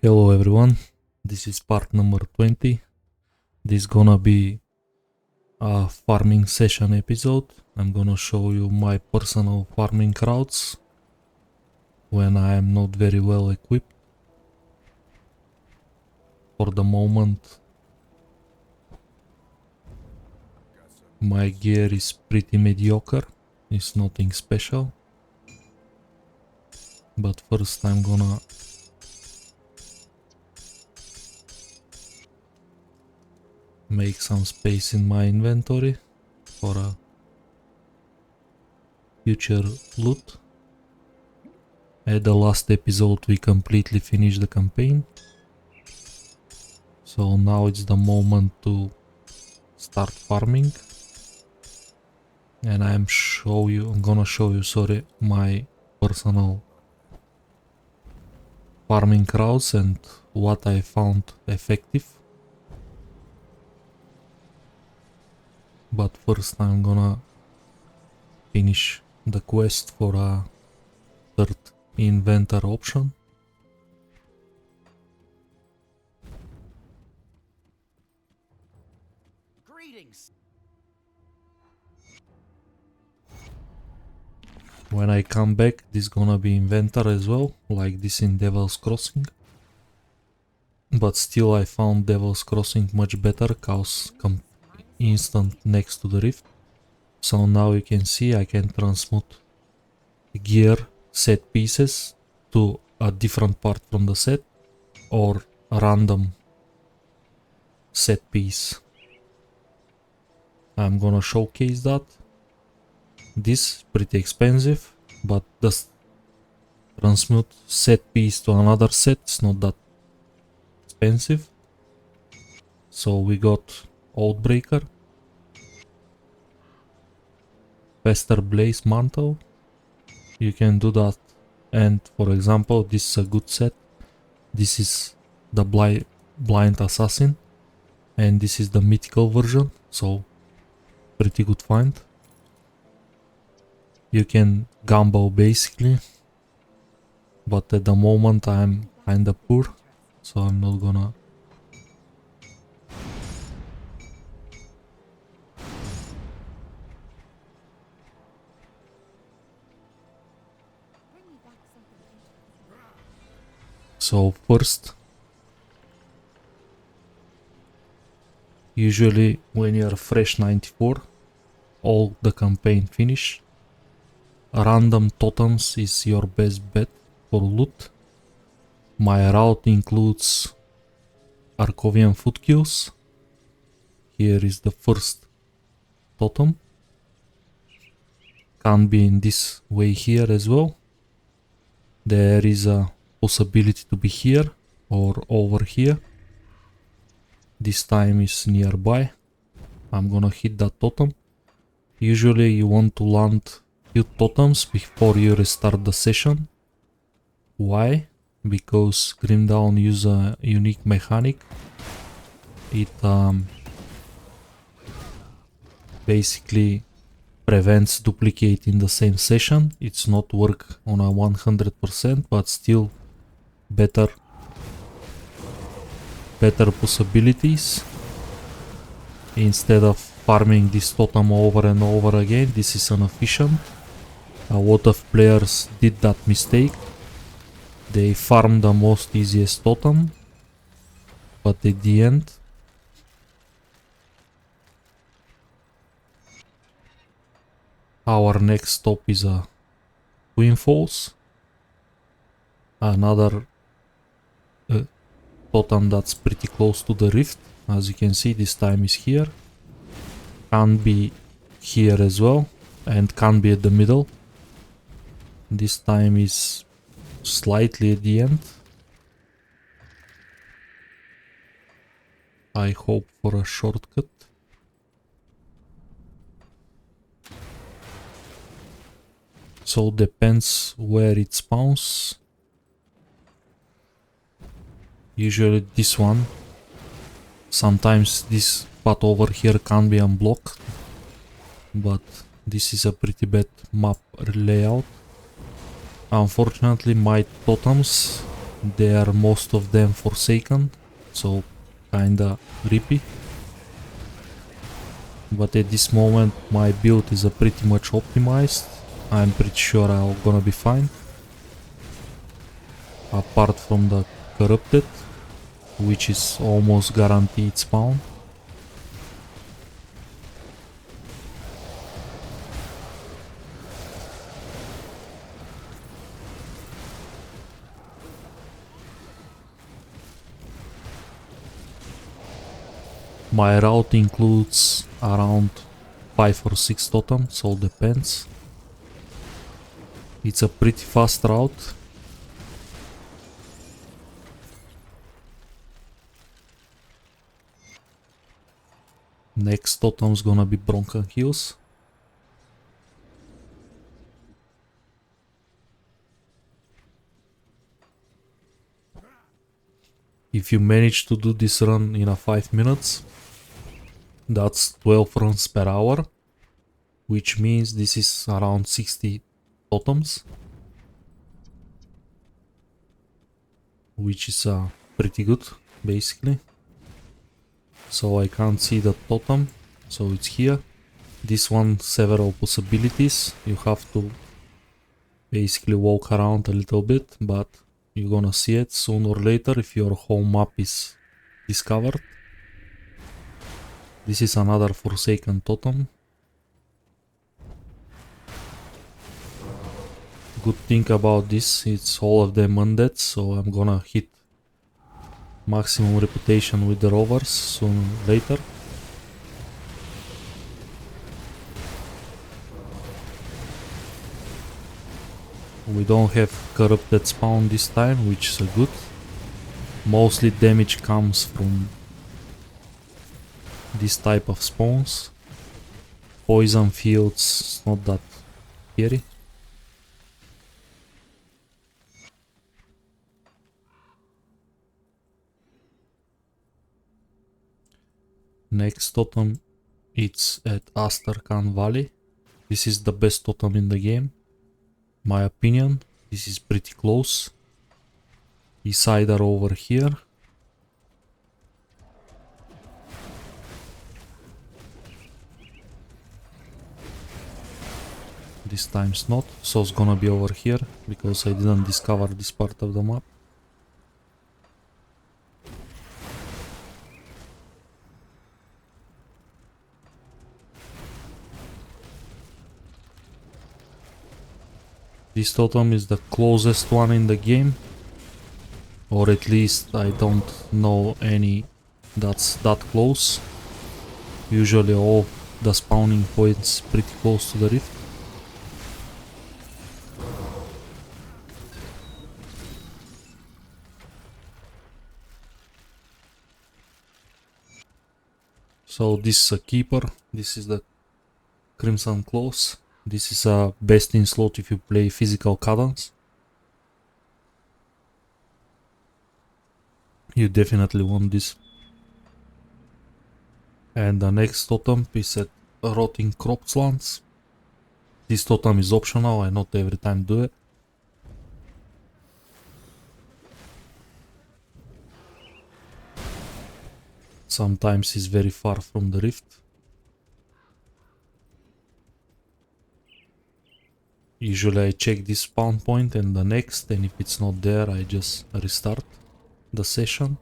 Hello everyone, this is part number 20. This is gonna be a farming session episode. I'm gonna show you my personal farming routes when I am not very well equipped. For the moment my gear is pretty mediocre, it's nothing special. But first I'm gonna make some space in my inventory for a future loot. At the last episode we completely finished the campaign, so now it's the moment to start farming, and I'm gonna show you my personal farming routes and what I found effective. But first I'm gonna finish the quest for a third inventor option. Greetings. When I come back, this is gonna be inventor as well, like this in Devil's Crossing. But still I found Devil's Crossing much better, cause instant next to the rift. So now you can see I can transmute gear set pieces to a different part from the set or a random set piece. I'm gonna showcase that. This is pretty expensive, but the transmute set piece to another set is not that expensive. So we got Oathbreaker, Faster Blaze Mantle. You can do that, and for example this is a good set. This is the Blind Assassin and this is the mythical version, so pretty good find. You can gamble basically, but at the moment I'm kinda poor, so I'm not gonna. So first, usually when you're fresh 94, all the campaign finished, random totems is your best bet for loot. My route includes Arkovian Footkills. Here is the first totem. Can be in this way here as well. There is a possibility to be here or over here. This time is nearby. I'm gonna hit that totem. Usually you want to land few totems before you restart the session. Why? Because Grimdawn use a unique mechanic. It basically prevents duplicate in the same session. It's not work on a 100%, but still better possibilities. Instead of farming this totem over and over again, this is inefficient. A lot of players did that mistake. They farmed the most easiest totem, but at the end our next stop is a Twin Falls, another totem that's pretty close to the rift. As you can see, this time is here. Can be here as well, and can be at the middle. This time is slightly at the end. I hope for a shortcut. So depends where it spawns. Usually this one. Sometimes this path over here can be unblocked, but this is a pretty bad map layout. Unfortunately my totems They are most of them Forsaken, so kinda rippy. But at this moment my build is pretty much optimized. I'm pretty sure I'm gonna be fine. Apart from the Corrupted, which is almost guaranteed spawn. My route includes around 5 or 6 totems, all depends. It's a pretty fast route. Next totem's gonna be Broken Hills. If you manage to do this run in a 5 minutes, that's 12 runs per hour, which means this is around 60 totems, which is pretty good, basically. So I can't see the totem, so it's here. This one, several possibilities. You have to basically walk around a little bit, but you're gonna see it sooner or later if your home map is discovered. This is another Forsaken totem. Good thing about this, it's all of them undead, so I'm gonna hit maximum reputation with the rovers sooner or later. We don't have corrupted spawn this time, which is good. Mostly damage comes from this type of spawns. Poison fields, not that scary. Next totem, it's at Asterkan Valley. This is the best totem in the game. My opinion, this is pretty close. It's either over here. This time's not, so it's gonna be over here, because I didn't discover this part of the map. This totem is the closest one in the game, or at least I don't know any that's that close. Usually all the spawning points pretty close to the rift. So this is a keeper, this is the Crimson Claws. This is a best in slot if you play physical cadence. You definitely want this. And the next totem is at Rotting Cropslands. This totem is optional, I not every time do it. Sometimes it's very far from the rift. Usually I check this spawn point and the next, and if it's not there I just restart the session.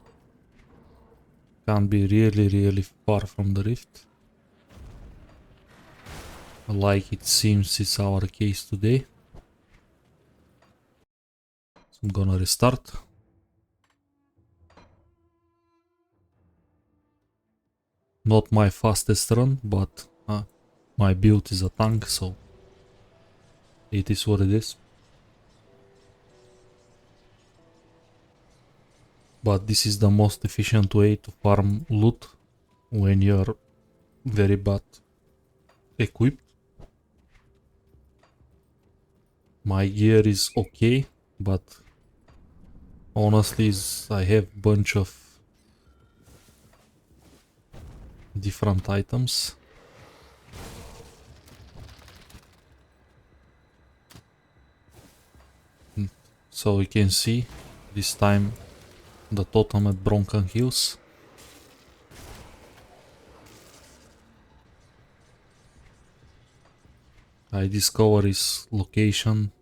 Can be really far from the rift, like it seems it's our case today. So I'm gonna restart. Not my fastest run, but my build is a tank, so it is what it is. But this is the most efficient way to farm loot when you're very bad equipped. My gear is okay, but honestly I have bunch of different items. So you can see This time the totem at Broncan Hills. I discover his location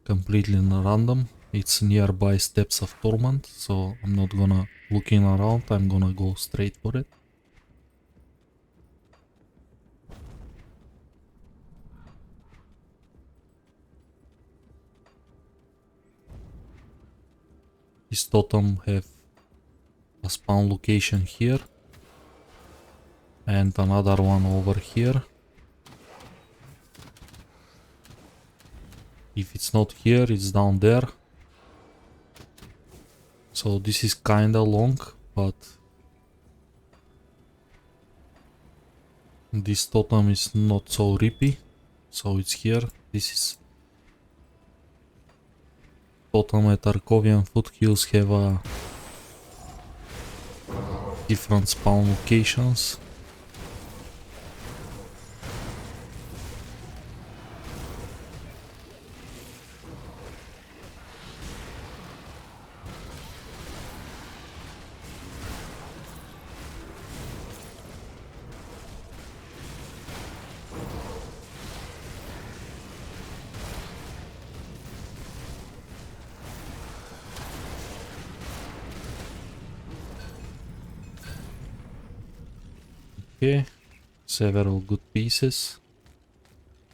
completely random. It's nearby Steps of Torment, so I'm not gonna looking around, I'm gonna go straight for it. This totem have a spawn location here and another one over here. If it's not here, it's down there. So this is kinda long, but this totem is not so rippy. So it's here. This is totem at Arkovian Foothills have a different spawn locations. Okay, several good pieces.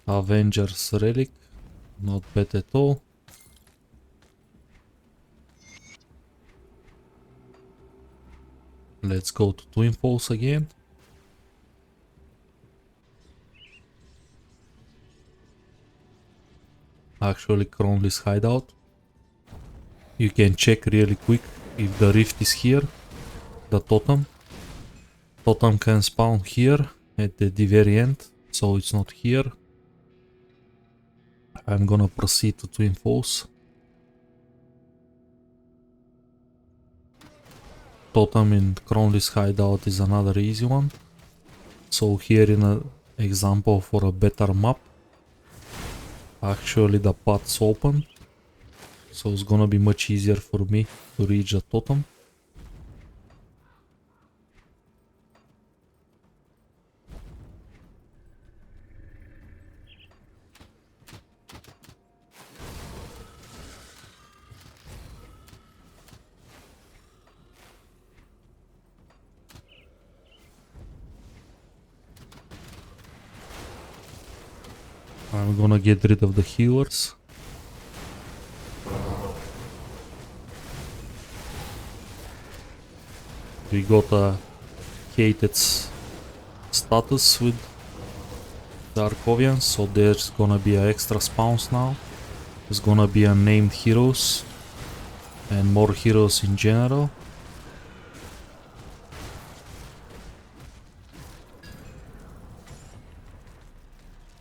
Avengers Relic, not bad at all. Let's go to Twin Falls again. Actually, Cronley's hideout. You can check really quick if the rift is here. The totem. Totem can spawn here at the very end, so it's not here. I'm gonna proceed to Twin Falls. Totem in Cronley's hideout is another easy one. So here in an example for a better map, actually the path's open, so it's gonna be much easier for me to reach the totem. I'm gonna get rid of the healers. We got a hated status with the Arkovians, so there's gonna be extra spawns now. There's gonna be unnamed heroes and more heroes in general.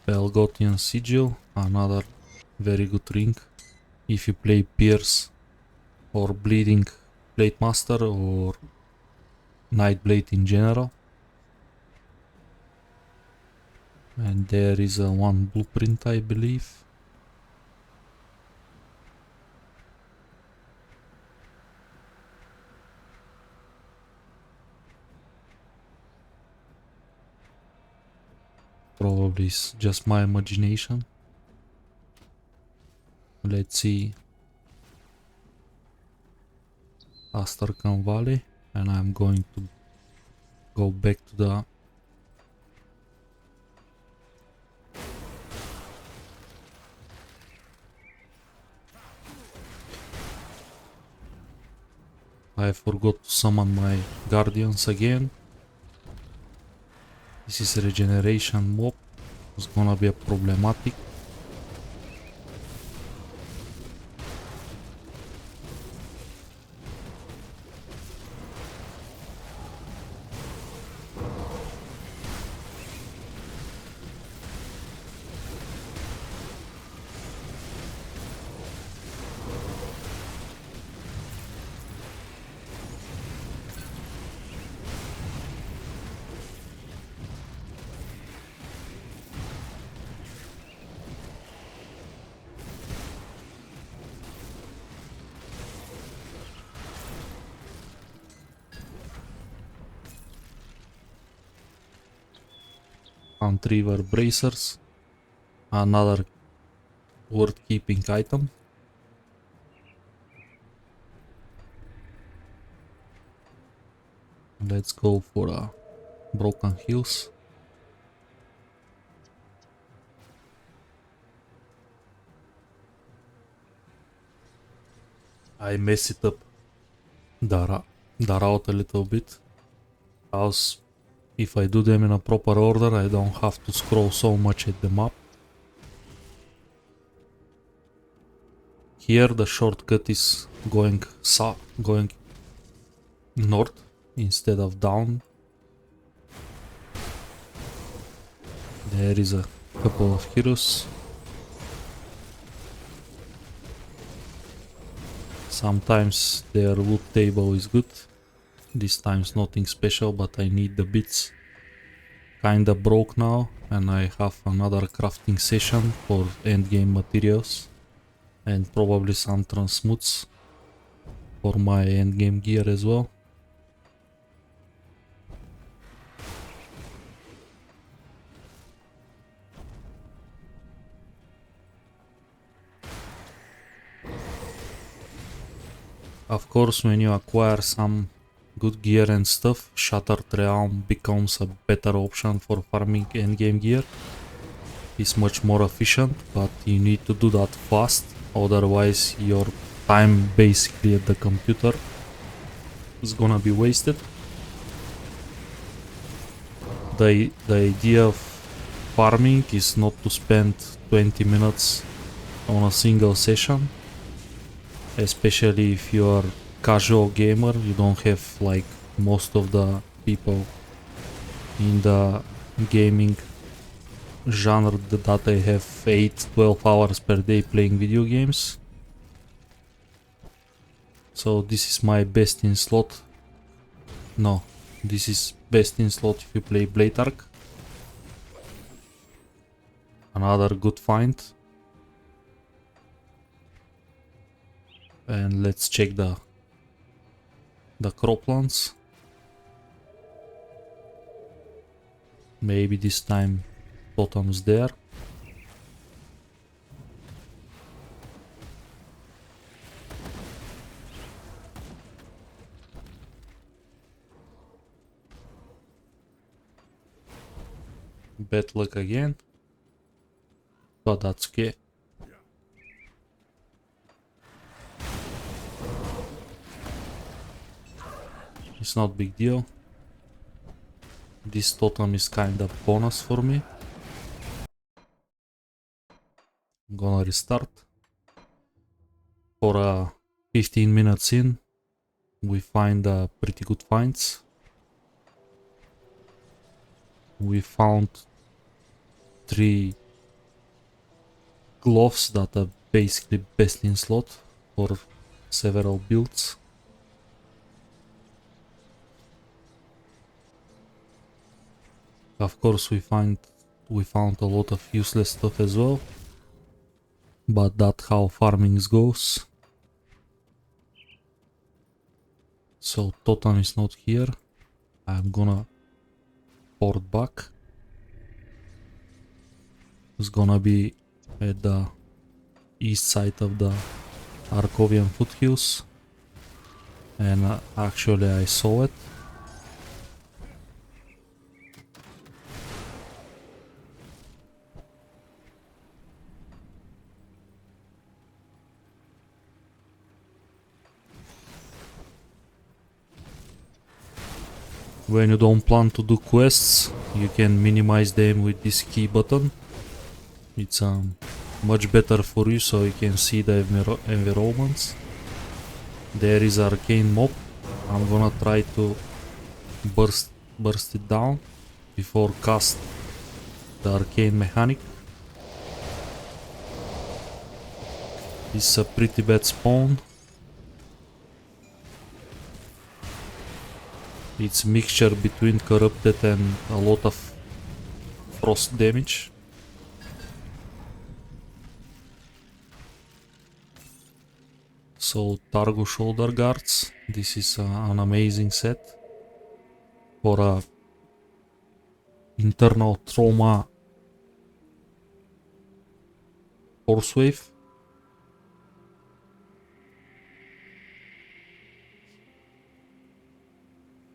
Belgothian Sigil, another very good ring if you play Pierce or Bleeding Blade Master or Nightblade in general. And there is one blueprint, I believe. Probably it's just my imagination. Let's see. Astrakhan Valley, and I'm going to go back to the I forgot to summon my guardians again. This is a regeneration mob. It's gonna be a problematic. Retriever bracers, another worth keeping item. Let's go for broken heels. I mess it up the route a little bit, because if I do them in a proper order, I don't have to scroll so much at the map. Here the shortcut is going north instead of down. There is a couple of heroes. Sometimes their loot table is good. This time's nothing special, but I need the bits. Kinda broke now, and I have another crafting session for endgame materials. And probably some transmutes for my endgame gear as well. Of course, when you acquire some good gear and stuff, Shattered Realm becomes a better option for farming endgame gear. It's much more efficient, but you need to do that fast, otherwise your time basically at the computer is gonna be wasted. The idea of farming is not to spend 20 minutes on a single session, especially if you are casual gamer. You don't have like most of the people in the gaming genre that they have 8-12 hours per day playing video games. So this is my best in slot. No, this is best in slot if you play Blade Arc. Another good find. And let's check the croplands. Maybe this time totem's there. Bad luck again, but that's okay. It's not big deal. This totem is kind of bonus for me. I'm gonna restart. For 15 minutes in, we find pretty good finds. We found 3 gloves that are basically best in slot for several builds. Of course we found a lot of useless stuff as well, but that's how farming goes. So totem is not here. I'm gonna port back. It's gonna be at the east side of the Arkovian foothills, and actually I saw it. When you don't plan to do quests, you can minimize them with this key button. It's much better for you, so you can see the environments. There is arcane mob. I'm gonna try to burst it down before cast the arcane mechanic. It's a pretty bad spawn. It's a mixture between corrupted and a lot of frost damage. So Targo shoulder guards. This is an amazing set for internal trauma force wave.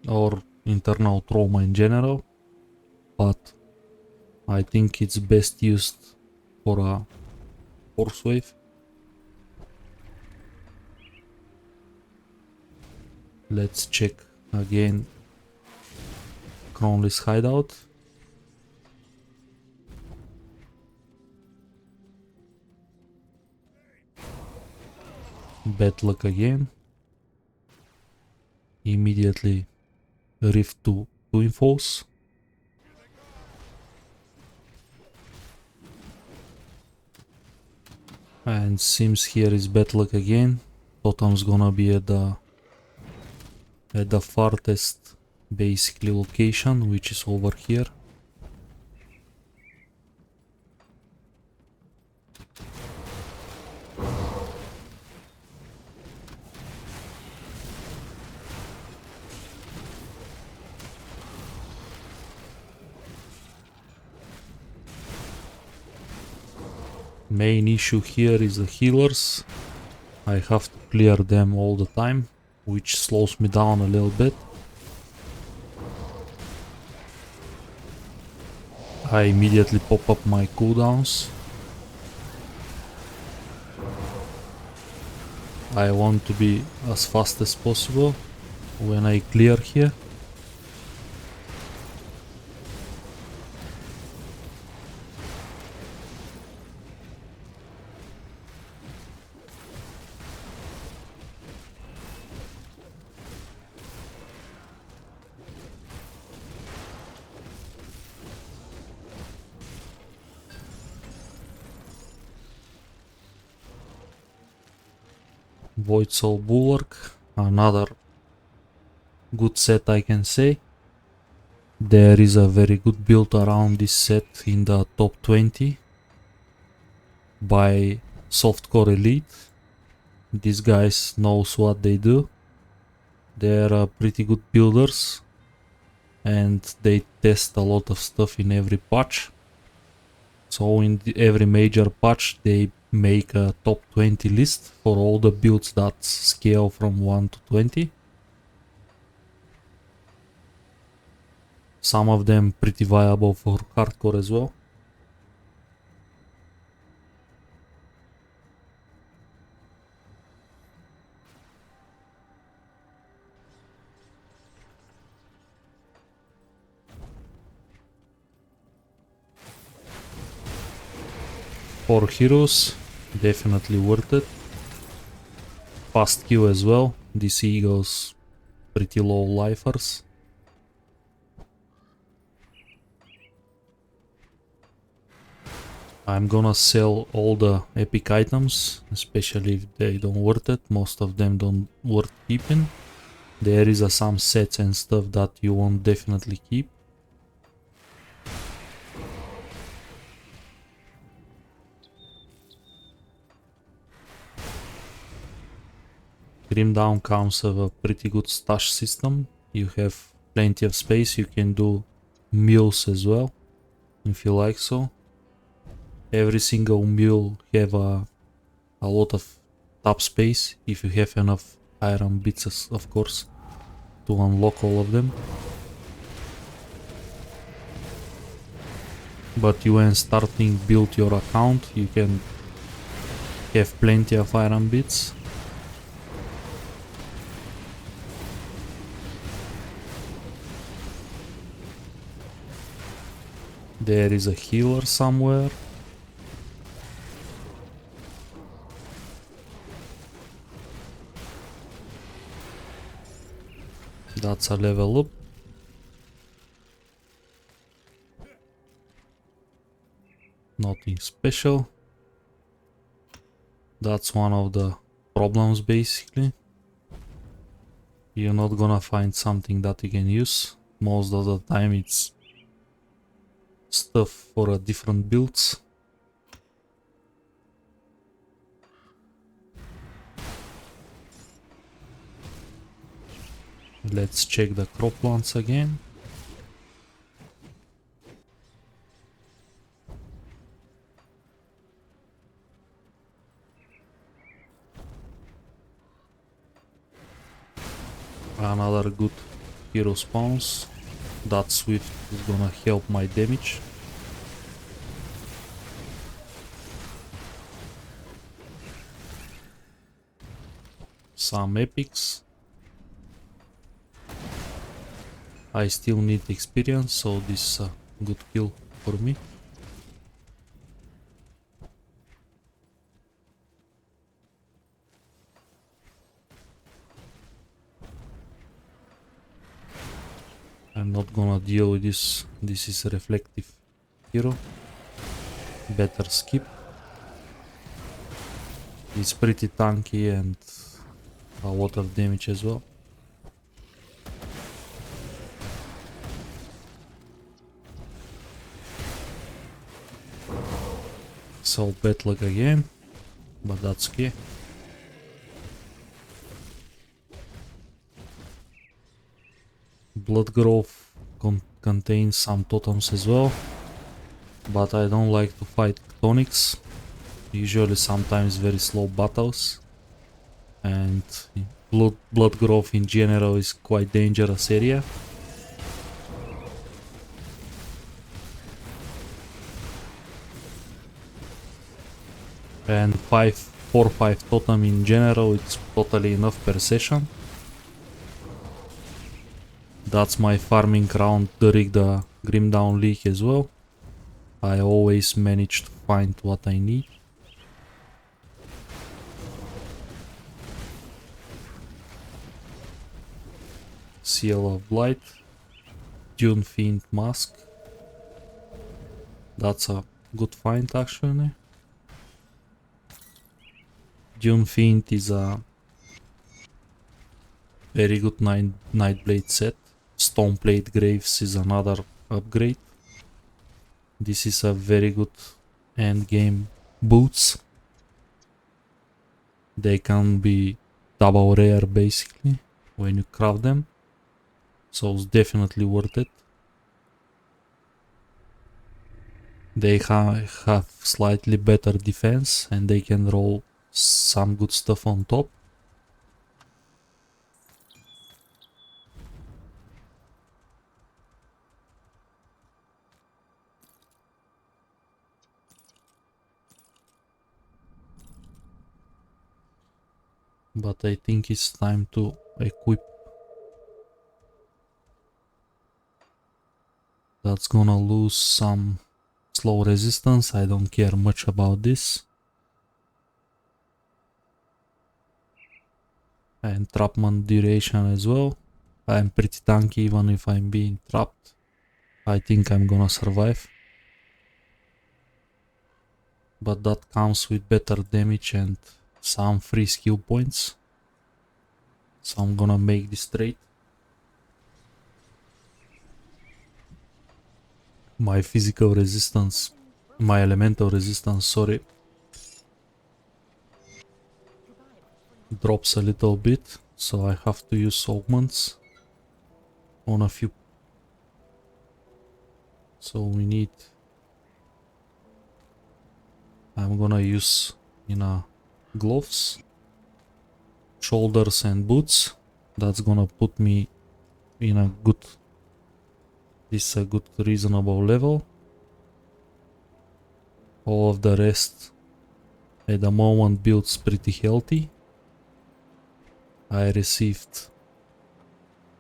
Or internal trauma in general, but I think it's best used for a force wave. Let's check again Cronley's hideout. Bad luck again. Immediately rift to infos. And seems here is bad luck again. Totem's gonna be at the farthest basically location, which is over here. Main issue here is the healers. I have to clear them all the time, which slows me down a little bit. I immediately pop up my cooldowns. I want to be as fast as possible when I clear here. Void Soul Bulwark, another good set I can say. There is a very good build around this set in the top 20 by Softcore Elite. These guys knows what they do. They're pretty good builders and they test a lot of stuff in every patch. So in every major patch they make a top 20 list for all the builds that scale from 1 to 20. Some of them pretty viable for hardcore as well. For heroes, definitely worth it. Fast Q as well. These eagles pretty low lifers. I'm gonna sell all the epic items, especially if they don't worth it. Most of them don't worth keeping. There is some sets and stuff that you won't definitely keep. Grimdown comes with a pretty good stash system. You have plenty of space, you can do mules as well, if you like so. Every single mule have a lot of top space, if you have enough iron bits of course, to unlock all of them. But you when starting build your account, you can have plenty of iron bits. There is a healer somewhere. That's a level up. Nothing special. That's one of the problems basically. You're not gonna find something that you can use. Most of the time it's stuff for a different builds. Let's check the crop plants again. Another good hero spawns. That swift is gonna help my damage. Some epics. I still need experience, so this is a good kill for me. I'm not gonna deal with this. This is a reflective hero. Better skip. It's pretty tanky and a lot of damage as well. So bad luck again, but that's okay. Blood Growth contains some totems as well, but I don't like to fight tonics. Usually sometimes very slow battles, and blood growth in general is quite dangerous area. And 4-5 totem in general, it's totally enough per session. That's my farming round during the Grimdown League as well. I always manage to find what I need. Seal of Blight, Dune Fiend Mask. That's a good find actually. Dune Fiend is a very good Nightblade set. Stoneplate Graves is another upgrade. This is a very good endgame boots. They can be double rare basically when you craft them. So it's definitely worth it. They have slightly better defense and they can roll some good stuff on top. But I think it's time to equip. That's gonna lose some slow resistance. I don't care much about this. And entrapment duration as well. I'm pretty tanky even if I'm being trapped. I think I'm gonna survive. But that comes with better damage and some free skill points. So I'm gonna make this trade. My physical resistance, my elemental resistance, sorry, drops a little bit. So I have to use augments on a few. So we need, I'm gonna use gloves, shoulders and boots. That's gonna put me in a good, this is a good reasonable level. All of the rest at the moment builds pretty healthy. I received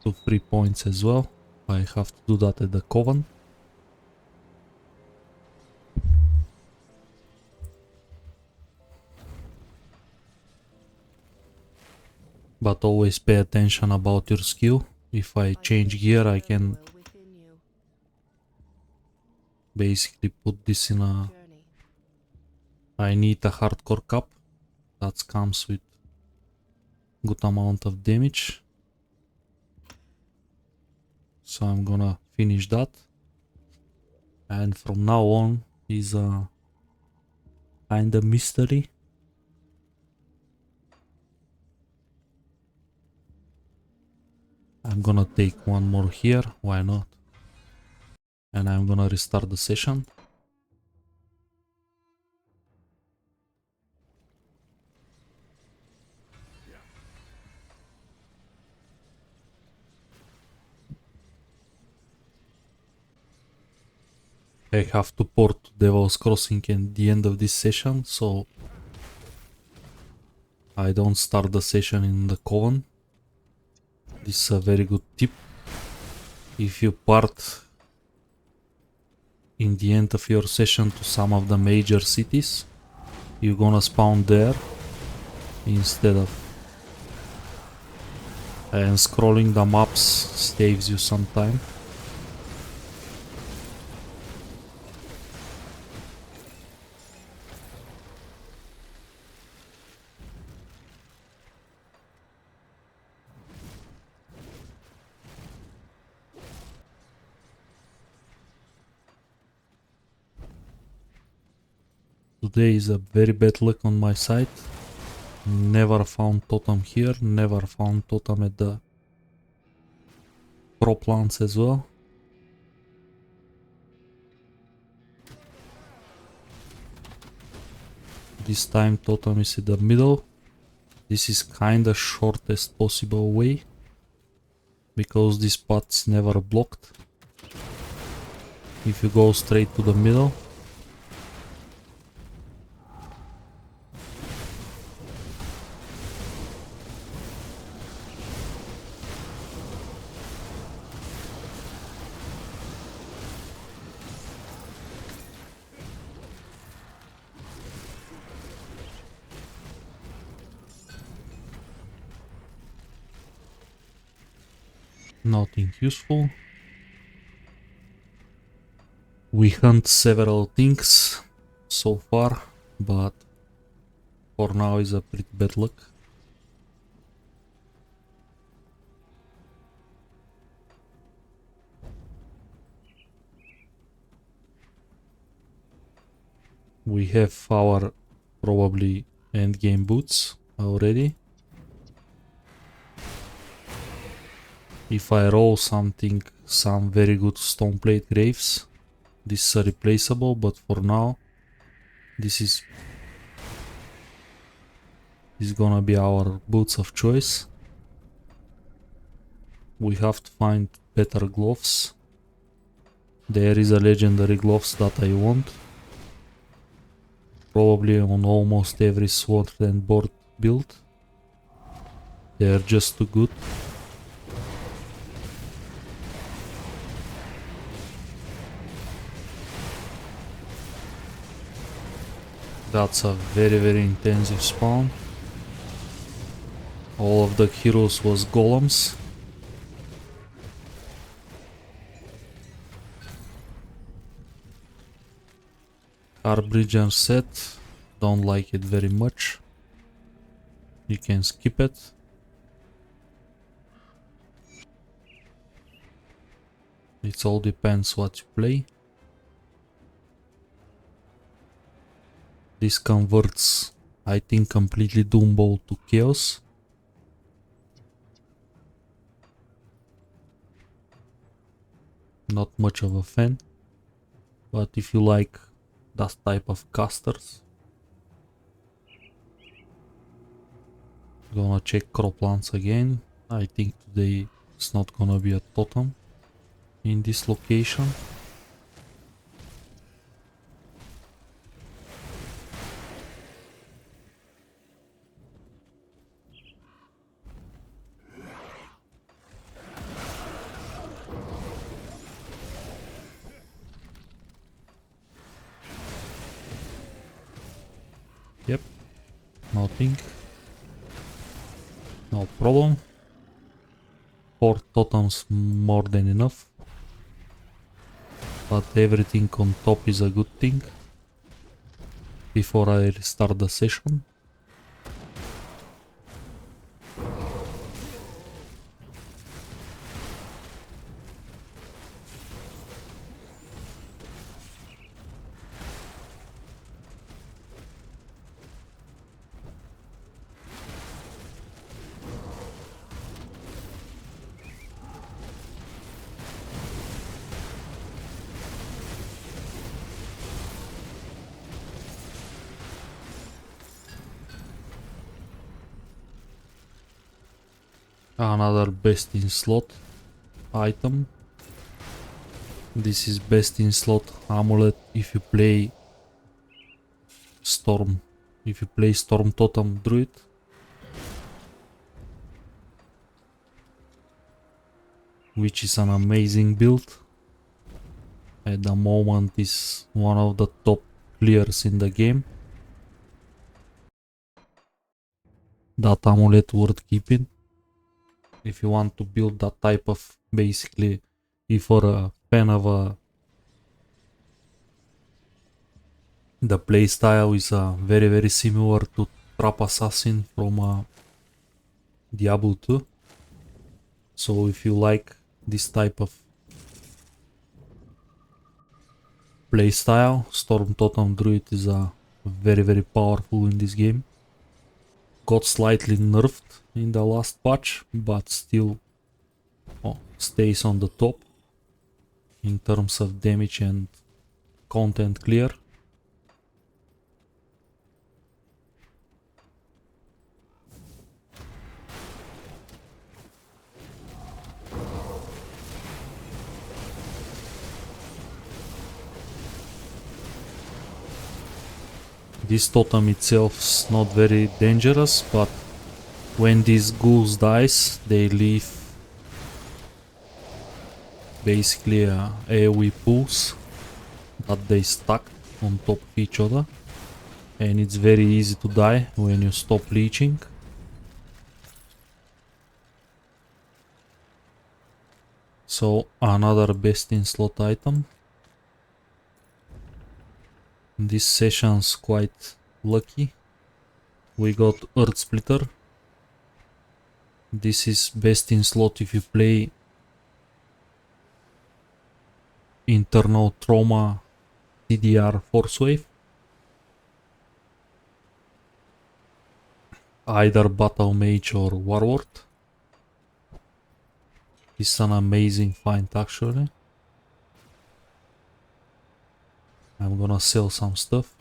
2 free points as well. I have to do that at the Coven. But always pay attention about your skill. If I change gear, I can basically put this in a... I need a hardcore cap. That comes with good amount of damage. So I'm gonna finish that. And from now on is a kinda mystery. I'm gonna take one more here, why not? And I'm gonna restart the session. I have to port Devil's Crossing at the end of this session, so I don't start the session in the Coven. This is a very good tip. If you part in the end of your session to some of the major cities, you're gonna spawn there instead of... And scrolling the maps saves you some time. Today is a very bad luck on my side. Never found totem here, never found totem at the pro plants as well. This time totem is in the middle. This is kinda shortest possible way, because this path is never blocked. If you go straight to the middle, nothing useful. We hunt several things so far, but for now is a pretty bad luck. We have our probably endgame boots already. If I roll something, some very good stone plate graves, this is replaceable, but for now this is gonna be our boots of choice. We have to find better gloves. There is a legendary gloves that I want. Probably on almost every sword and board build. They are just too good. That's a very intensive spawn. All of the heroes was golems. Harbinger set, don't like it very much. You can skip it. It all depends what you play. This converts, I think, completely Doombow to Chaos. Not much of a fan, but if you like that type of casters, gonna check croplands again. I think today it's not gonna be a totem in this location. Yep, nothing. No problem. 4 totems more than enough. But everything on top is a good thing. Before I restart the session. Another best in slot item. This is best in slot amulet if you play Storm. If you play Storm Totem Druid. Which is an amazing build. At the moment is one of the top clears in the game. That amulet worth keeping. If you want to build that type of, basically, if you're a fan of the playstyle is very similar to Trap Assassin from Diablo 2. So if you like this type of playstyle, Storm Totem Druid is very powerful in this game. Got slightly nerfed in the last patch, but still stays on the top in terms of damage and content clear. This totem itself is not very dangerous, but when these ghouls dies, they leave basically AoE pools that they stack on top of each other, and it's very easy to die when you stop leeching. So another best in slot item. This session's quite lucky. We got Earth Splitter. This is best in slot if you play Internal Trauma CDR Force Wave. Either Battle Mage or Warlord. It's an amazing find actually. I'm gonna sell some stuff.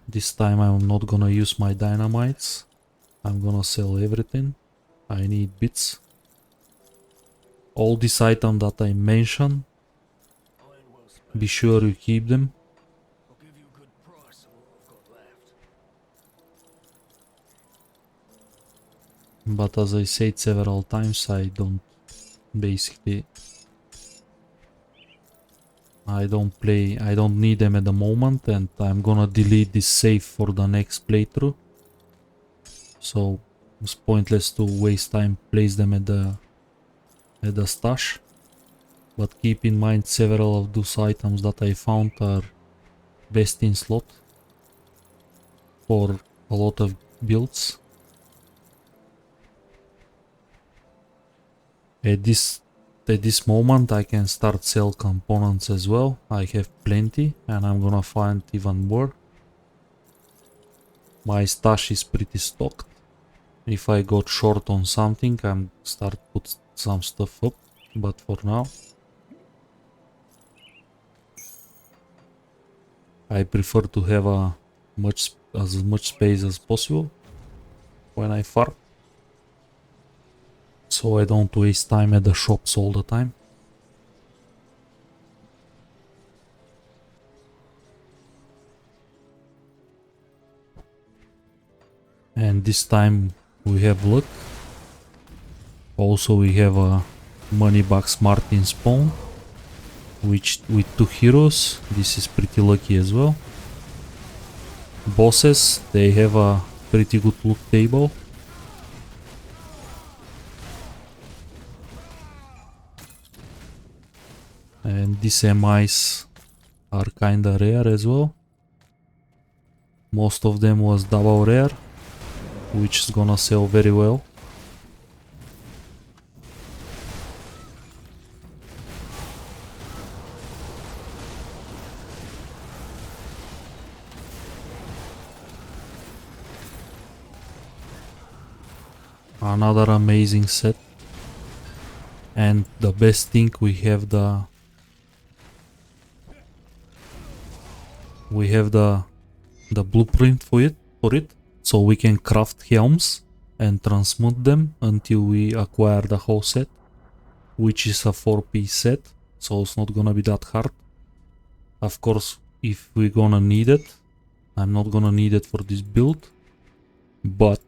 This time I'm not gonna use my dynamites. I'm gonna sell everything. I need bits. All these items that I mentioned, be sure you keep them. But as I said several times, I don't need them at the moment, and I'm gonna delete this save for the next playthrough. So it's pointless to waste time, place them at the stash. But keep in mind several of those items that I found are best in slot for a lot of builds. At this moment I can start sell components as well. I have plenty and I'm gonna find even more. My stash is pretty stocked. If I got short on something, I'm start put some stuff up, but for now I prefer to have as much space as possible when I farm, so I don't waste time at the shops all the time. And this time we have luck. Also we have a Moneybox Martin spawn, which with 2 heroes. This is pretty lucky as well. Bosses, they have a pretty good loot table. And these MIs are kinda rare as well. Most of them was double rare, which is gonna sell very well. Another amazing set. And the best thing, we have the blueprint for it, so we can craft helms and transmute them until we acquire the whole set, which is a 4-piece set. so it's not gonna be that hard. Of course, if we're gonna need it, I'm not gonna need it for this build, but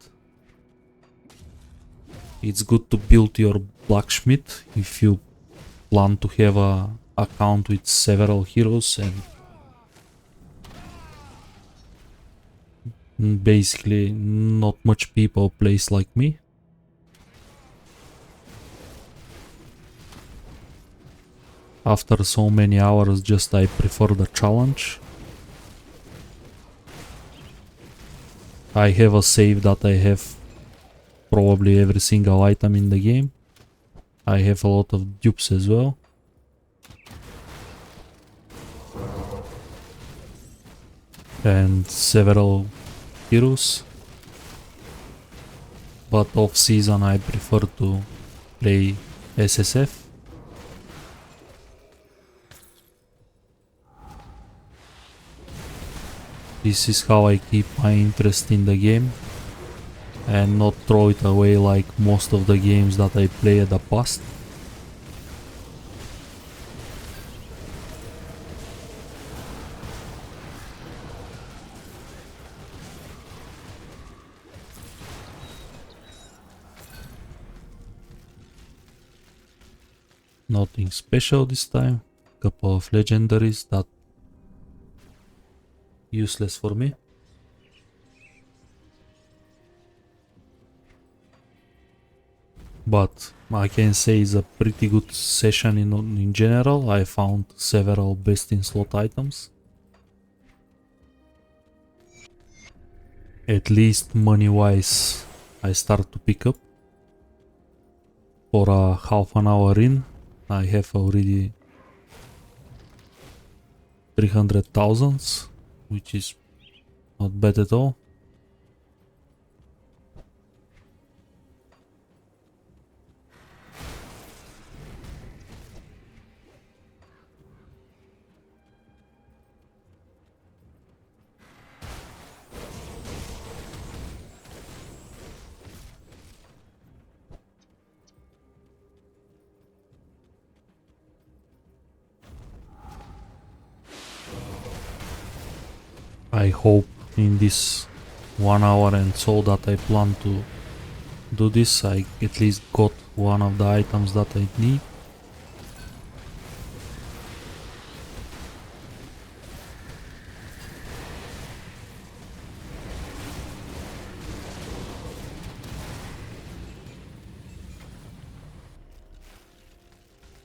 it's good to build your blacksmith if you plan to have a account with several heroes and basically not much people plays like me. After so many hours, just I prefer the challenge. I have a save that I have probably every single item in the game. I have a lot of dupes as well. And several heroes. But off season I prefer to play SSF. This is how I keep my interest in the game and not throw it away like most of the games that I play at the past. Nothing special this time. Couple of legendaries that useless for me. But I can say it's a pretty good session in general. I found several best in slot items. At least money wise I start to pick up. For a half an hour in I have already 300,000, which is not bad at all. I hope in this 1 hour and so that I plan to do this, I at least got one of the items that I need.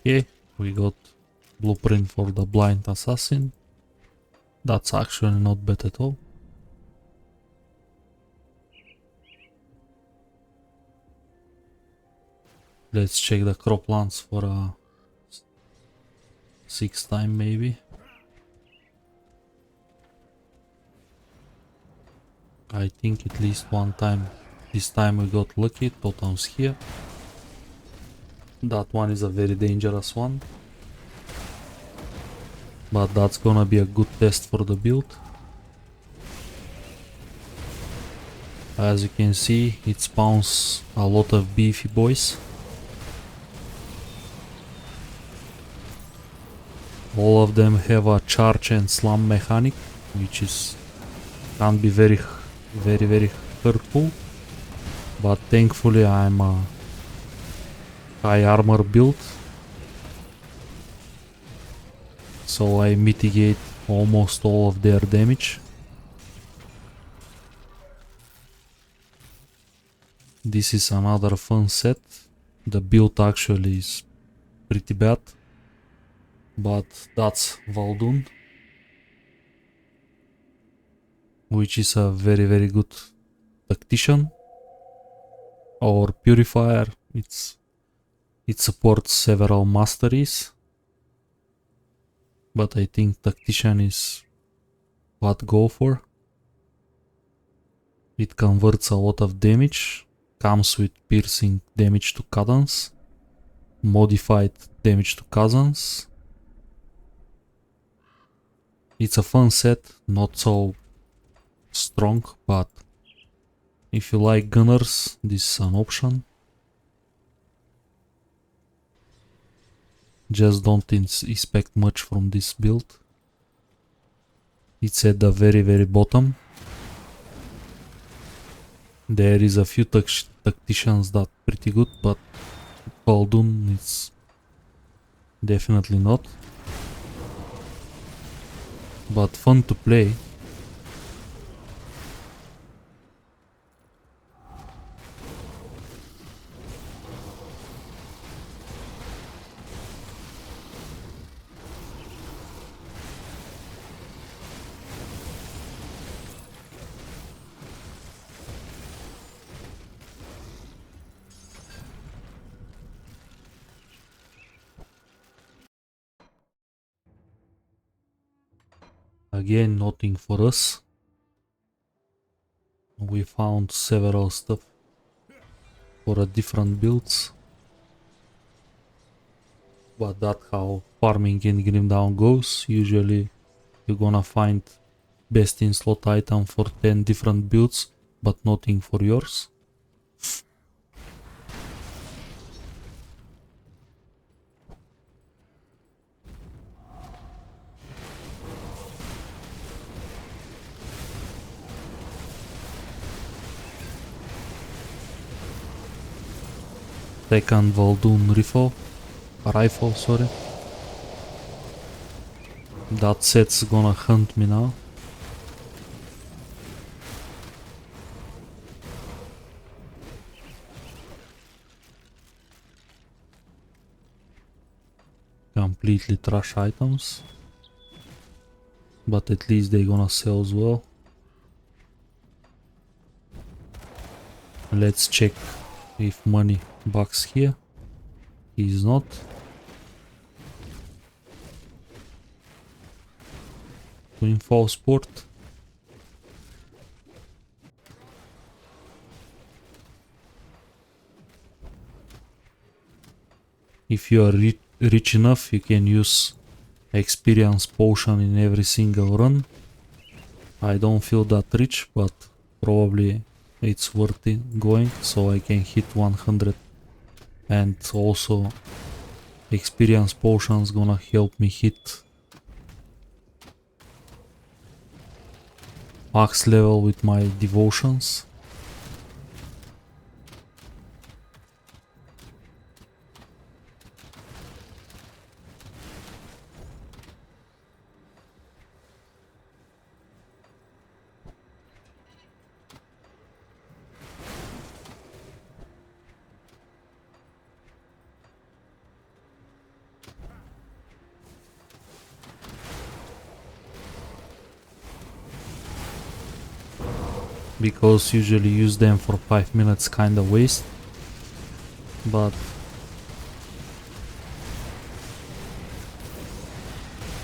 Okay, we got blueprint for the blind assassin. That's actually not bad at all. Let's check the croplands for a 6th time maybe. I think at least one time. This time we got lucky, totems here. That one is a very dangerous one. But that's gonna be a good test for the build. As you can see, it spawns a lot of beefy boys. All of them have a charge and slam mechanic, which can be very hurtful. But thankfully I'm a high armor build, so I mitigate almost all of their damage. This is another fun set. The build actually is pretty bad, but that's Valdun, which is a very good tactician or purifier. It supports several masteries, but I think tactician is what go for. It converts a lot of damage, comes with piercing damage to cadence, modified damage to cadence. It's a fun set, not so strong, but if you like gunners, this is an option. Just don't expect much from this build. It's at the very bottom. There is a few tacticians that pretty good, but Khaldun it's definitely not. But fun to play. Again, nothing for us. We found several stuff for a different builds. But that's how farming in Grimdown goes. Usually you're gonna find best in slot item for 10 different builds, but nothing for yours. Second Voldoon rifle, sorry. That set's gonna hunt me now. Completely trash items. But at least they're gonna sell as well. Let's check if money bucks here. He's not. Twin Falls Port. If you are rich enough, you can use experience potion in every single run. I don't feel that rich, but probably it's worth it going, so I can hit 100. And also experience potions gonna help me hit max level with my devotions. Because usually use them for 5 minutes kinda waste, but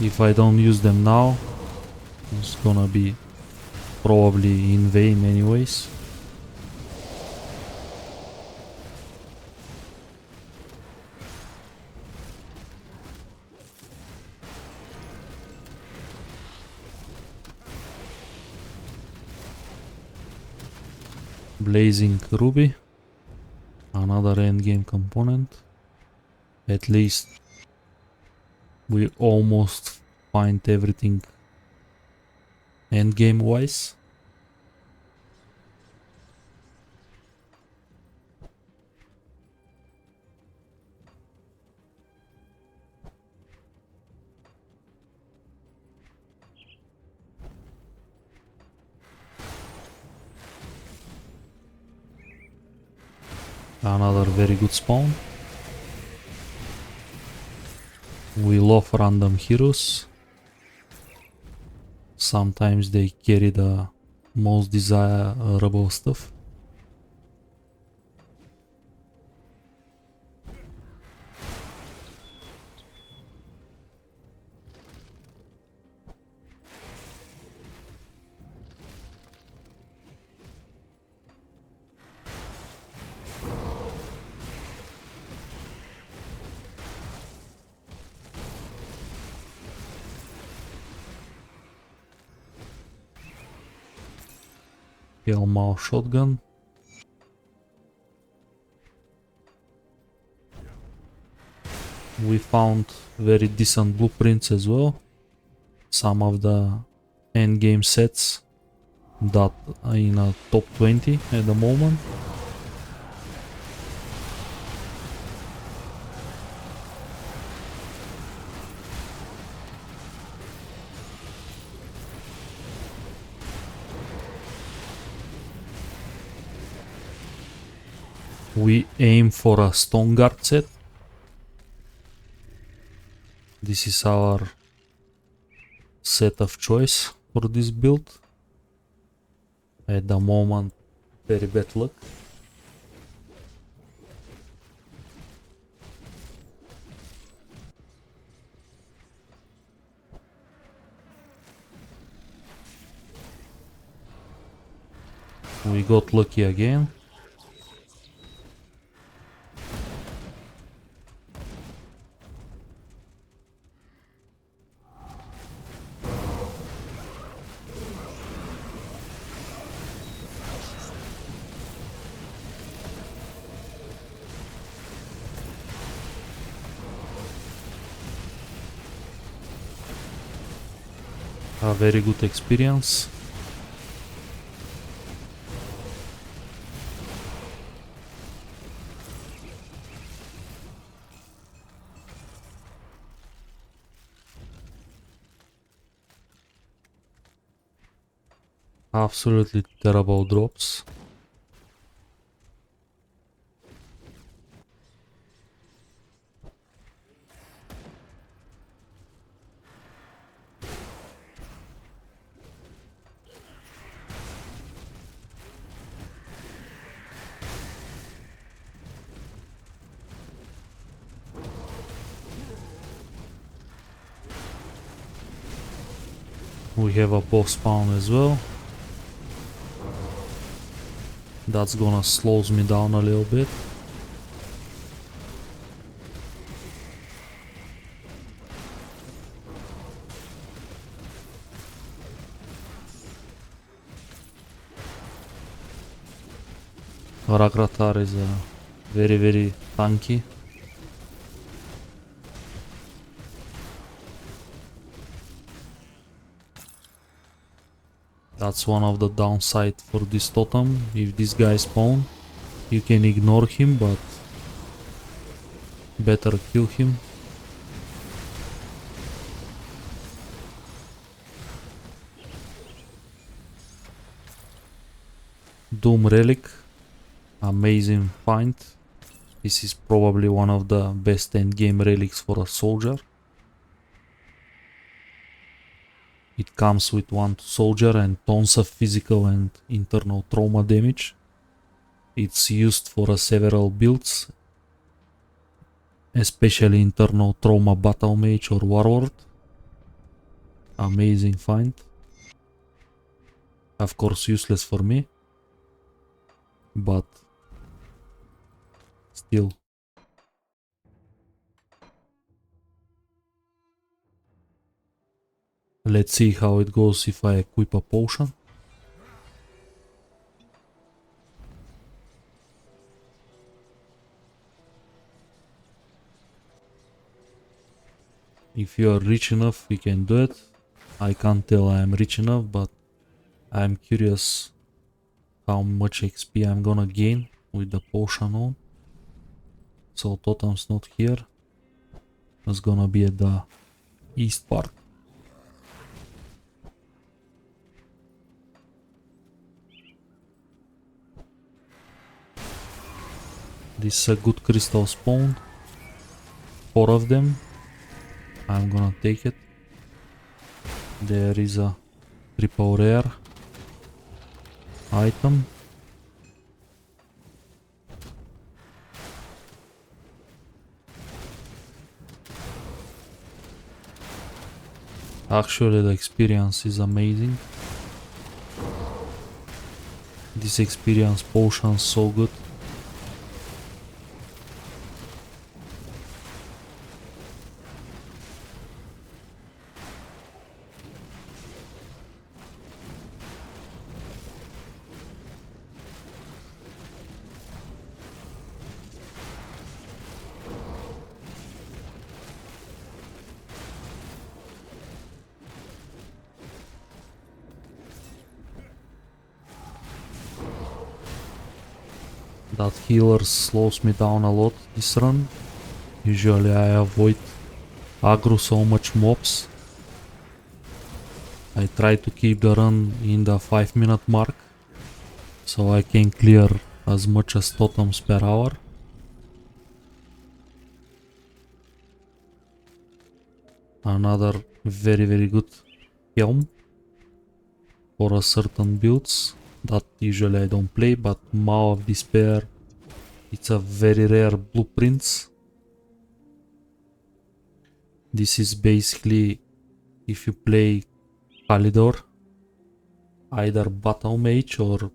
if I don't use them now, it's gonna be probably in vain anyways. Blazing Ruby, another endgame component. At least we almost find everything endgame wise. Another very good spawn. We love random heroes. Sometimes they carry the most desirable stuff. Elmao shotgun. We found very decent blueprints as well. Some of the endgame sets that are in a top 20 at the moment. We aim for a stone guard set. This is our set of choice for this build. At the moment, very bad luck. We got lucky again. A very good experience. Absolutely terrible drops. We have a boss spawn as well. That's gonna slows me down a little bit. Rata is very tanky. That's one of the downside for this totem. If this guy spawn, you can ignore him, but better kill him. Doom Relic, amazing find. This is probably one of the best endgame relics for a soldier. It comes with one soldier and tons of physical and internal trauma damage. It's used for several builds, especially internal trauma battle mage or warlord. Amazing find. Of course useless for me, but still. Let's see how it goes if I equip a potion. If you are rich enough, you can do it. I can't tell I am rich enough, but I'm curious how much XP I'm gonna gain with the potion on. So totem's not here. It's gonna be at the east part. This is a good crystal spawn. 4 of them. I'm gonna take it. There is a triple rare item. Actually, the experience is amazing. This experience potion is so good. That healer slows me down a lot this run. Usually I avoid aggro so much mobs. I try to keep the run in the 5-minute mark, so I can clear as much as totems per hour. Another very good helm for a certain builds that usually I don't play, but Maw of Despair, it's a very rare blueprints. This is basically if you play Kalidor, either Battle Mage or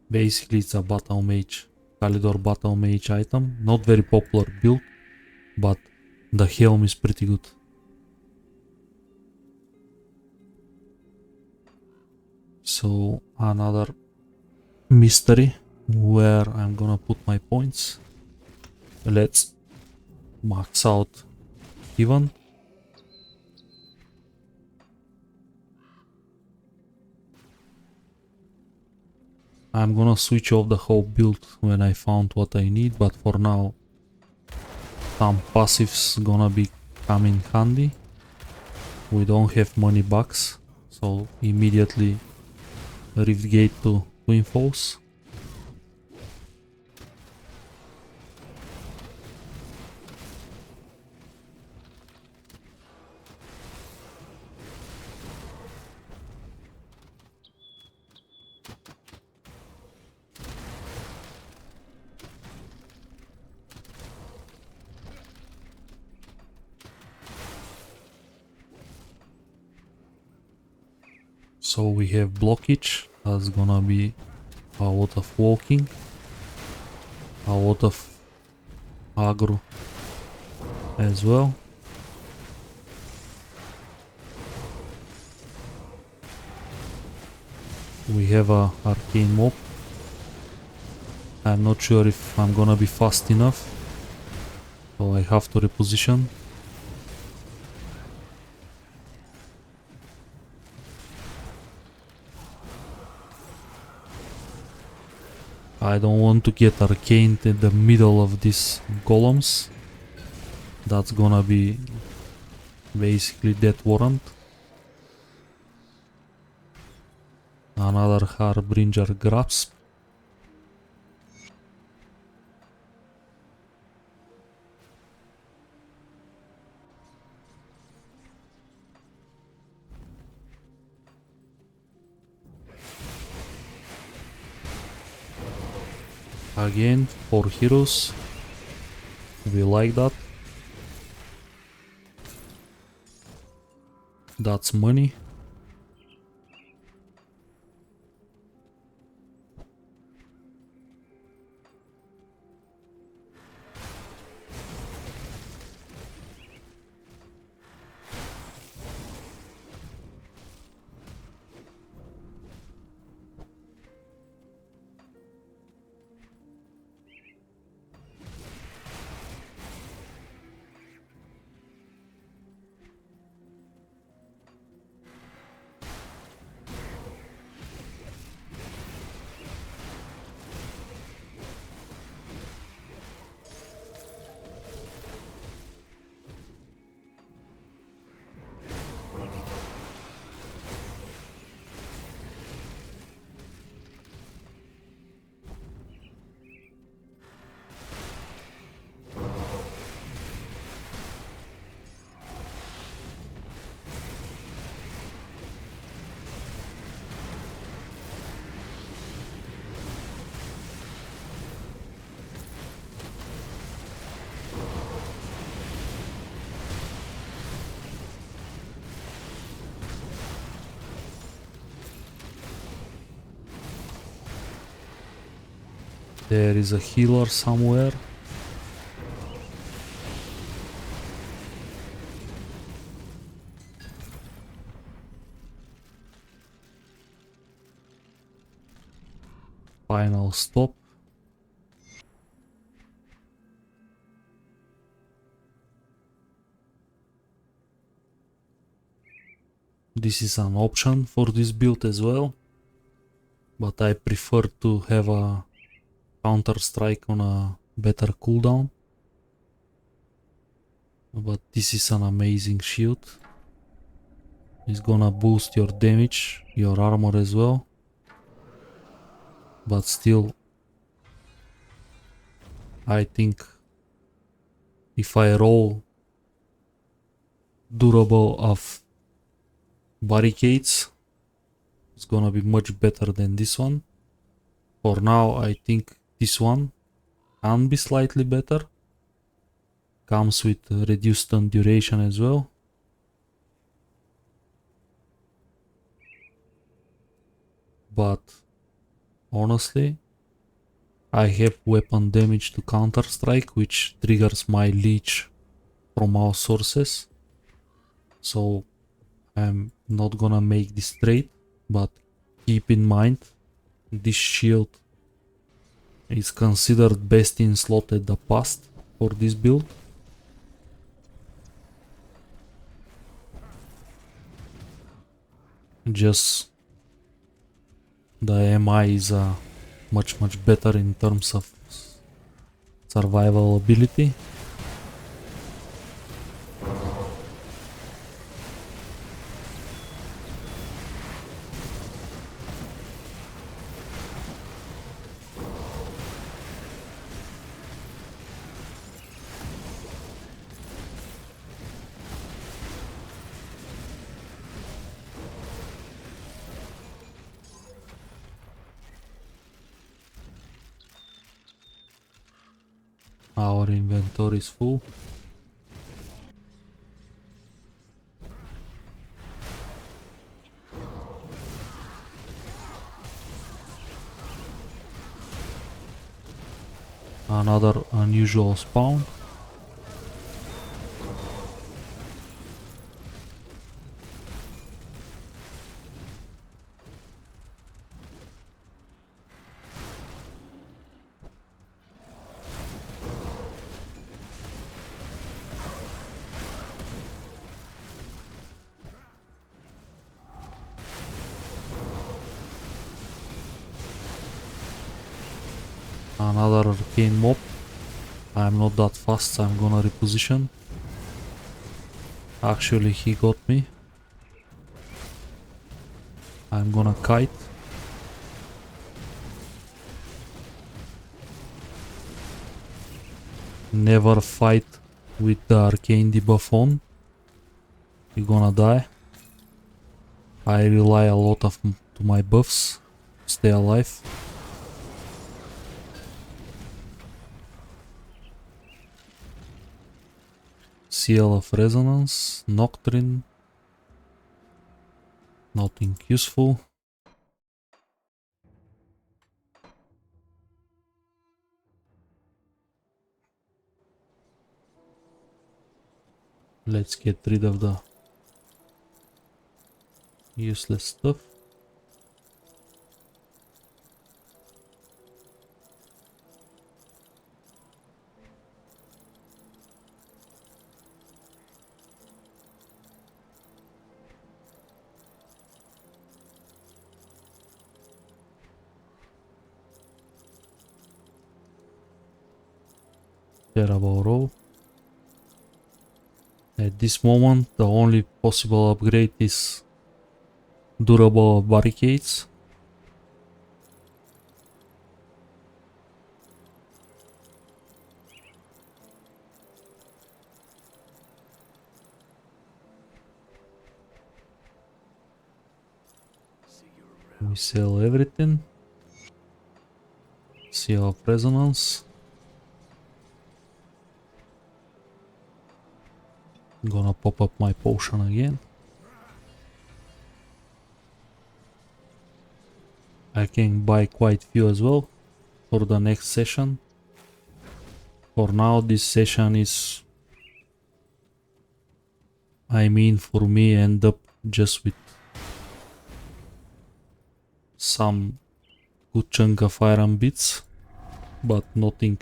basically it's a Battle Mage, Kalidor Battle Mage item. Not very popular build, but the helm is pretty good. So another mystery where I'm gonna put my points. Let's max out even. I'm gonna switch off the whole build when I found what I need, but for now some passives gonna be coming handy. We don't have money bucks, so immediately Rift Gate to Twin Falls. So we have blockage, that's gonna be a lot of walking, a lot of aggro as well. We have a arcane mob. I'm not sure if I'm gonna be fast enough, so I have to reposition. I don't want to get arcaned in the middle of these golems. That's gonna be basically death warrant. Another Harbinger grasp. Again, 4 heroes. We like that. That's money. There is a healer somewhere. Final stop. this is an option for this build as well, but I prefer to have a counter strike on a better cooldown. But this is an amazing shield. It's gonna boost your damage, your armor as well. But still, I think if I roll durable of barricades, it's gonna be much better than this one. For now, I think this one can be slightly better. Comes with reduced stun duration as well. But honestly, I have weapon damage to counter strike, which triggers my leech from all sources. So I'm not gonna make this trade, but keep in mind this shield is considered best in slot at the past for this build. Just the MI is much better in terms of survival ability. Our inventory is full. Another unusual spawn. Another arcane mob. I'm not that fast, so I'm gonna reposition. Actually, he got me. I'm gonna kite. Never fight with the arcane debuff on. You're gonna die. I rely a lot to my buffs to stay alive. Seal of Resonance, Nocturne, nothing useful. Let's get rid of the useless stuff. Terrible roll. At this moment, the only possible upgrade is durable barricades. We sell everything. Seal of Resonance. Gonna pop up my potion again. I can buy quite few as well for the next session. For now, this session is, for me, end up just with some good chunk of iron bits, but nothing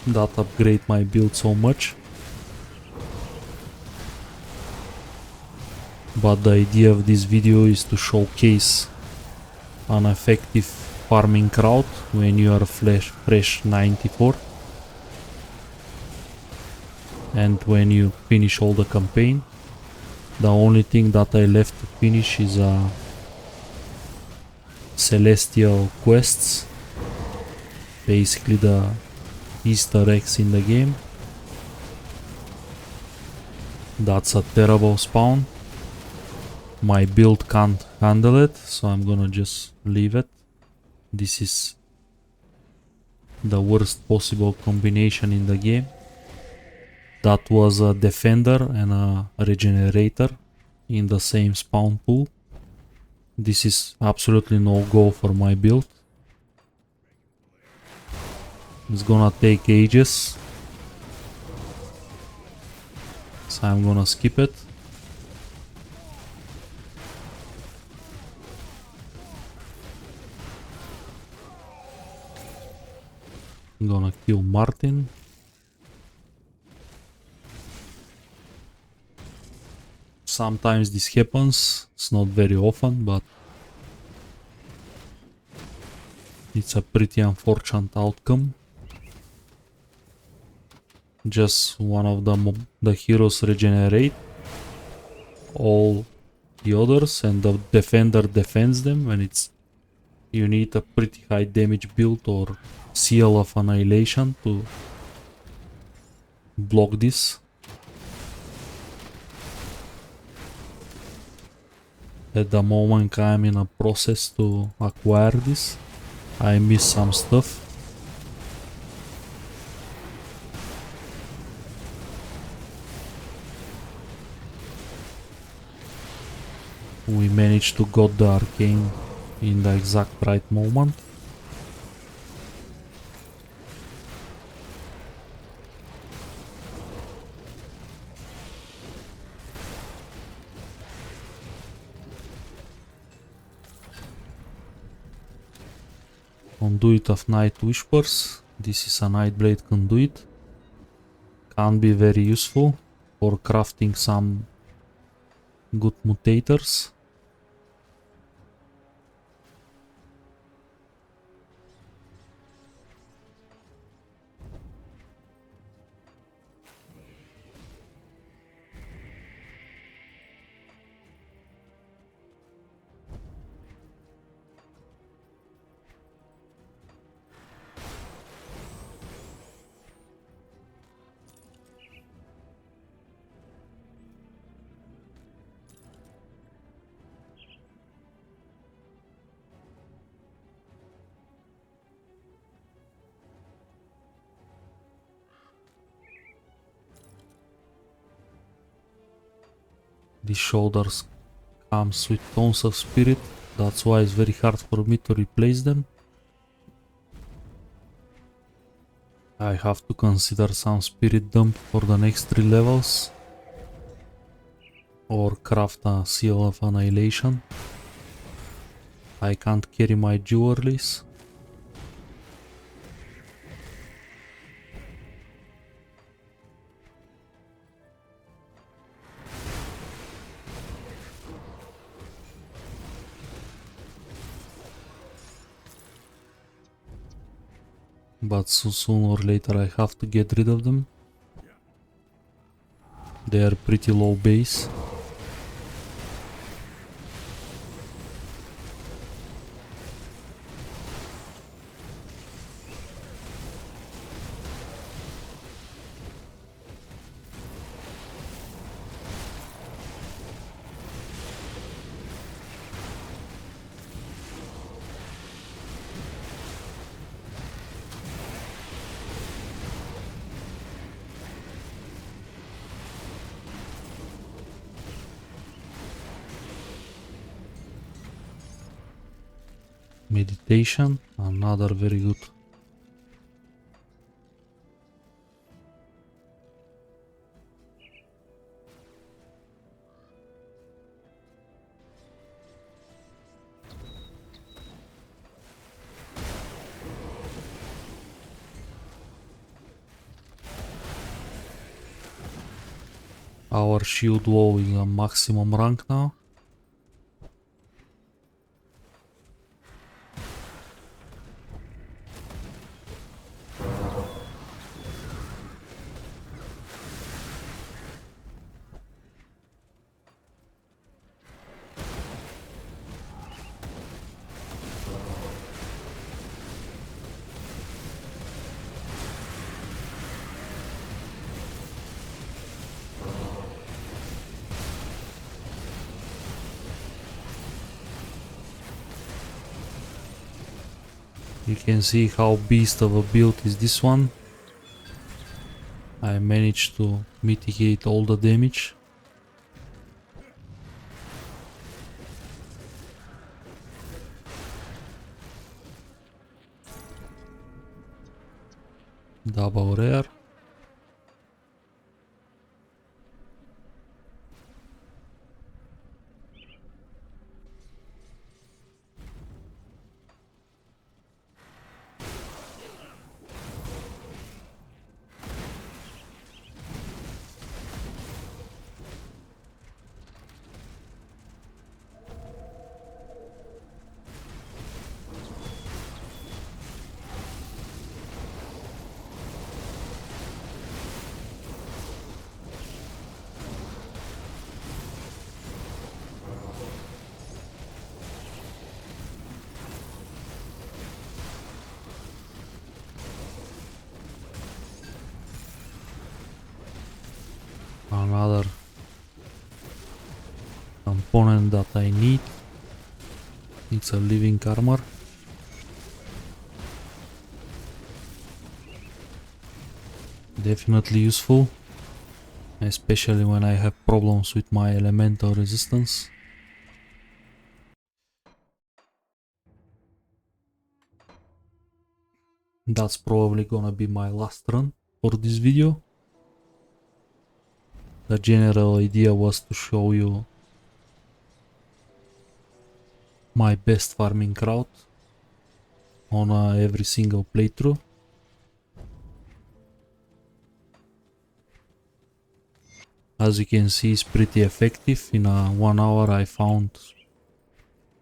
that upgrade my build so much. but the idea of this video is to showcase an effective farming route when you are fresh 94 and when you finish all the campaign. The only thing that I left to finish is celestial quests, basically the Easter eggs in the game. That's a terrible spawn. My build can't handle it, so I'm gonna just leave it. This is the worst possible combination in the game. That was a defender and a regenerator in the same spawn pool. This is absolutely no go for my build. It's gonna take ages, so I'm gonna skip it. I'm gonna kill Martin. Sometimes this happens, it's not very often, but it's a pretty unfortunate outcome. Just one of the heroes regenerate all the others and the defender defends them, and you need a pretty high damage build or Seal of Annihilation to block this. At the moment I'm in a process to acquire this. I miss some stuff. We managed to got the arcane in the exact right moment. Conduit of Night Whispers. This is a Nightblade conduit. Can be very useful for crafting some good mutators. These shoulders comes with tons of spirit, that's why it's very hard for me to replace them. I have to consider some spirit dump for the next 3 levels or craft a Seal of Annihilation. I can't carry my jewelries. But sooner or later I have to get rid of them. They are pretty low base. Meditation, another very good. Our shield wall is a maximum rank now. You can see how beast of a build is this one. I managed to mitigate all the damage. Double rare. Another component that I need. It's a living armor. Definitely useful, especially when I have problems with my elemental resistance. That's probably gonna be my last run for this video. The general idea was to show you my best farming route on every single playthrough. As you can see, it's pretty effective. In 1 hour I found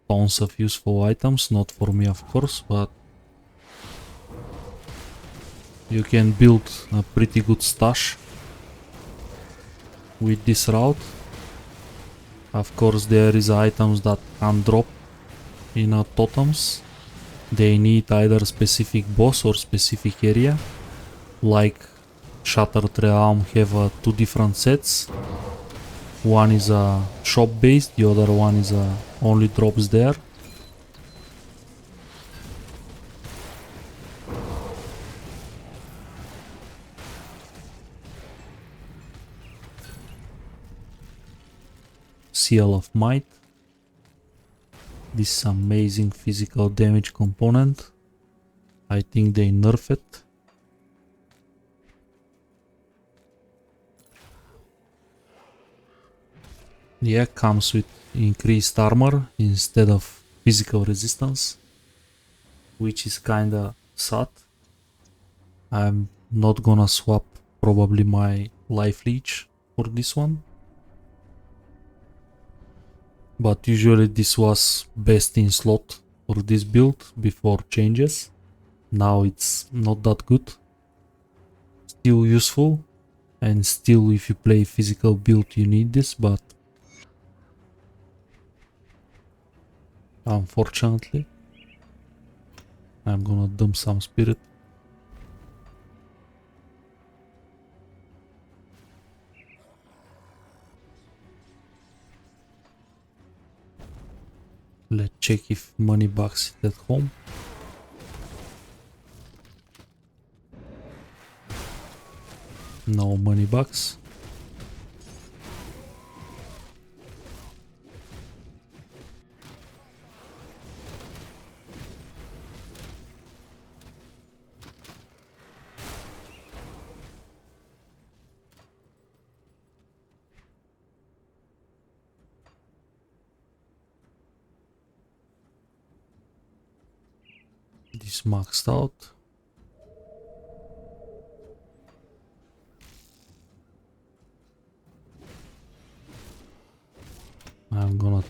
tons of useful items, not for me of course, but you can build a pretty good stash with this route. Of course there is items that can't drop in totems. They need either specific boss or specific area. Like Shattered Realm have 2 different sets. One is shop based, the other one is only drops there. Seal of Might. This amazing physical damage component. I think they nerf it. Yeah, comes with increased armor instead of physical resistance, which is kinda sad. I'm not gonna swap probably my life leech for this one. But usually this was best in slot for this build before changes. Now it's not that good. Still useful, and still if you play physical build you need this, but unfortunately I'm gonna dump some spirit. Let's check if money box is at home. No money box. This maxed out.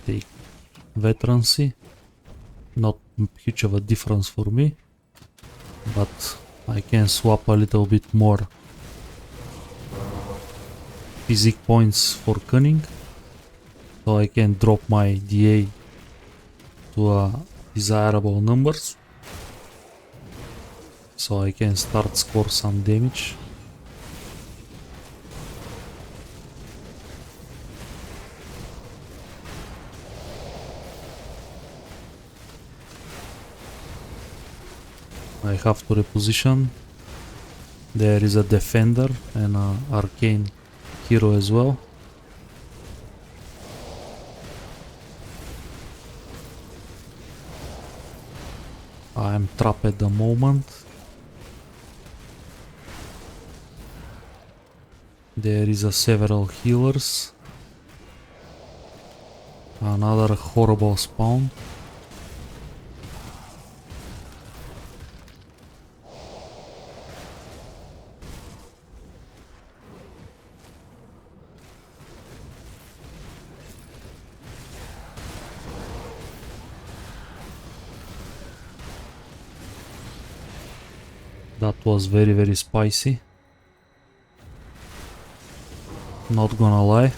take veterancy. Not huge of a difference for me, but I can swap a little bit more physique points for cunning, so I can drop my DA to desirable numbers, so I can start score some damage. I have to reposition. There is a defender and an arcane hero as well. I'm trapped at the moment. There is several healers. Another horrible spawn. That was very spicy. Not gonna lie.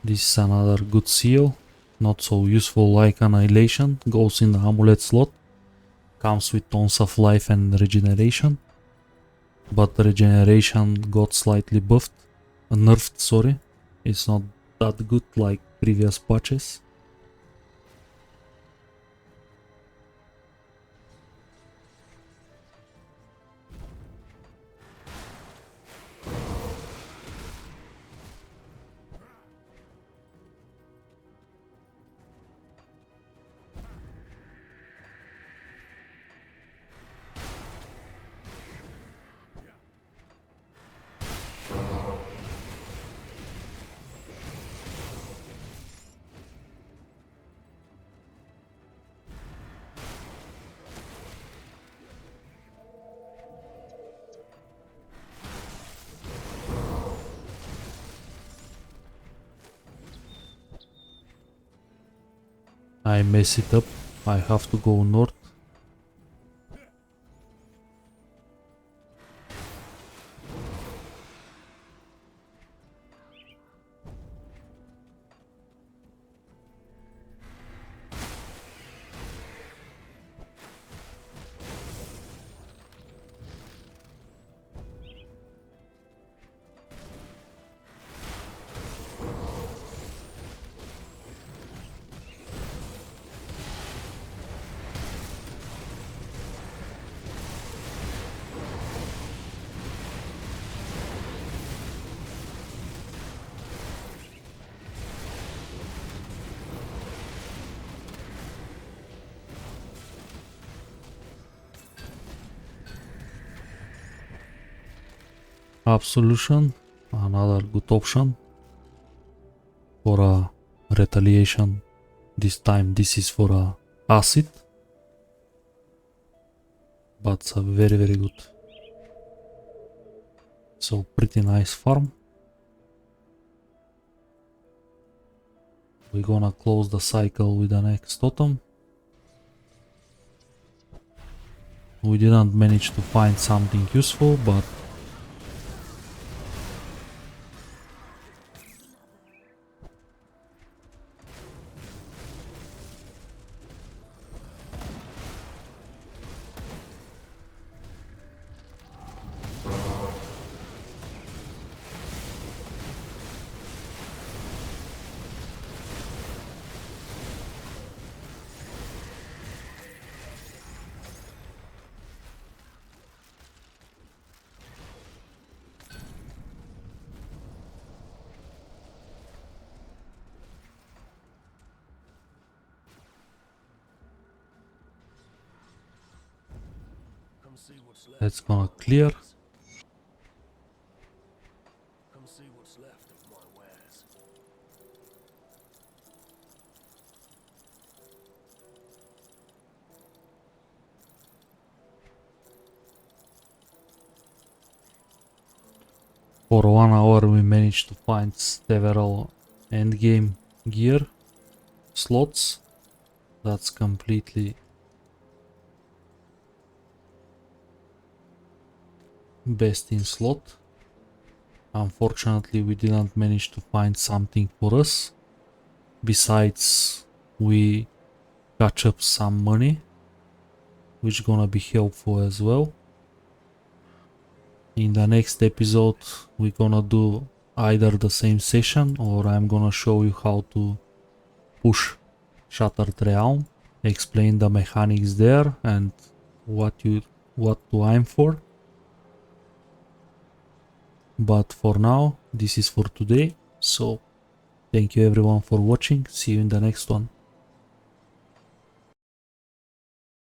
This is another good seal. Not so useful like Annihilation. Goes in the amulet slot. Comes with tons of life and regeneration. But the regeneration got slightly buffed. Nerfed, sorry. It's not that good like previous patches. I mess it up. I have to go north. Absolution, another good option for a retaliation. This time this is for a acid, but it's a very good. So pretty nice farm. We're gonna close the cycle with the next totem. We didn't manage to find something useful, but that's gonna clear. Come see what's left of my wares. For 1 hour we managed to find several endgame gear slots. That's completely best in slot. Unfortunately we didn't manage to find something for us. Besides, we catch up some money, which gonna be helpful as well. In the next episode we're gonna do either the same session or I'm gonna show you how to push Shattered Realm, explain the mechanics there and what to aim for. But for now, this is for today, so thank you everyone for watching, see you in the next one.